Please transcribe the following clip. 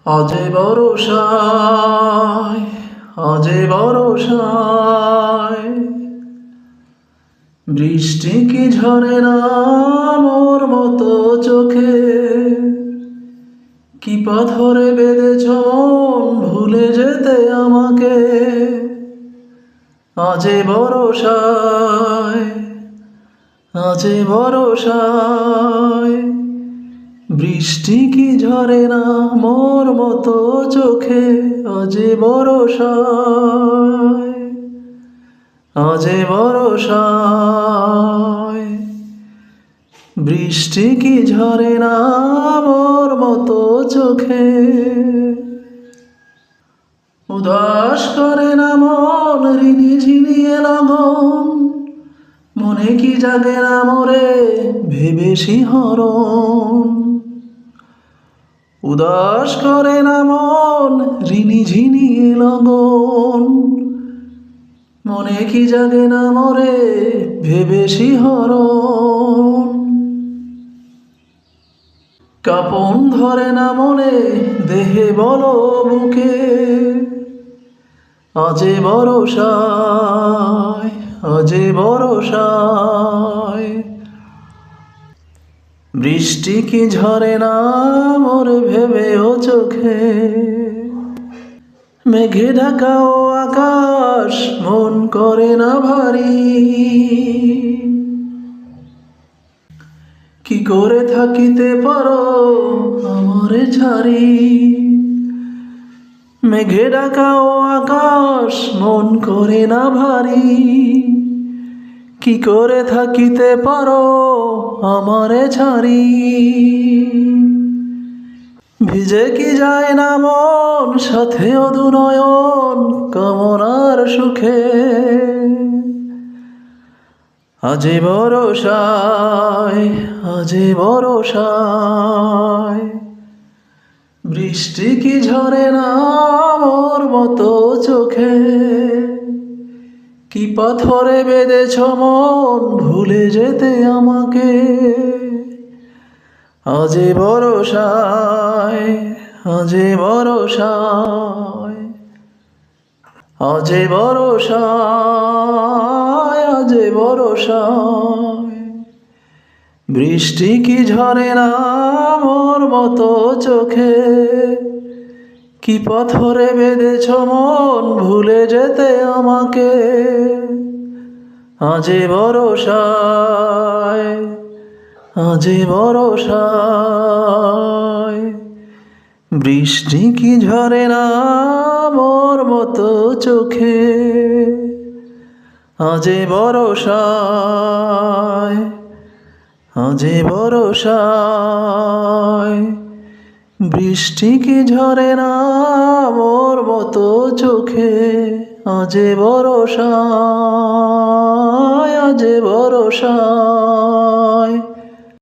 আজে বরষায়, আজে বরষায়, বৃষ্টি কি ঝরে না মোর মতো চোখে। কি পাথরে বেঁধেছ মন ভুলে যেতে আমাকে। আজে বরষায়, আজে বরষায়, বৃষ্টি কি ঝরে না মোর মতো চোখে। আজে বরষায়, আজে বরষায়, বৃষ্টি কি ঝরে না মোর মতো চোখে। উদাস করে না মন ঋণী ঝিনিয়ে লগন, মনে কি জাগে না মোরে ভেবে শিহরণ। উদাস করে না মন ঋণী ঝিনিয়ে লগন, মনে কি জাগে না মোরে ভেবে শিহরণ। কাঁপন ধরে না মনে দেহে বলো বুকে। আজে বরষায়, আজে বরষায়, বৃষ্টি কি ঝরে না মোর ভেবে ও চোখে। মেঘে ঢাকা ও আকাশ মন করে না ভারী। কি করে থাকিতে পারো আমারে ছাড়ি। মেঘে ঢাকা ও আকাশ মন করে না ভারী। কি করে থাকিতে পারো আমারে ছাড়ি। ভিজে কি যায় না মন সাথে অদুনয়ন কামনার সুখে। আজে বরষায়, আজে বরষায়, বৃষ্টি কি ঝরে না মোর মতো চোখে। কি পাথরে বেঁধেছ মন ভুলে যেতে আমাকে। আজে বরষায়, আজে বরষায়, আজে বরষায়, আজে বরষায়, বৃষ্টি কি ঝরে না মোর মতো চোখে। কি পাথরে বেঁধেছ মন ভুলে যেতে আমাকে। আজে বরষায়, আজে বরষায়, বৃষ্টি কি ঝরে না মোর মতো চোখে। আজে বরষায়, আজে বরষায়, বৃষ্টি কি ঝরে না মোর মতো চোখে। আজে বরষায়, আজে বরষায়।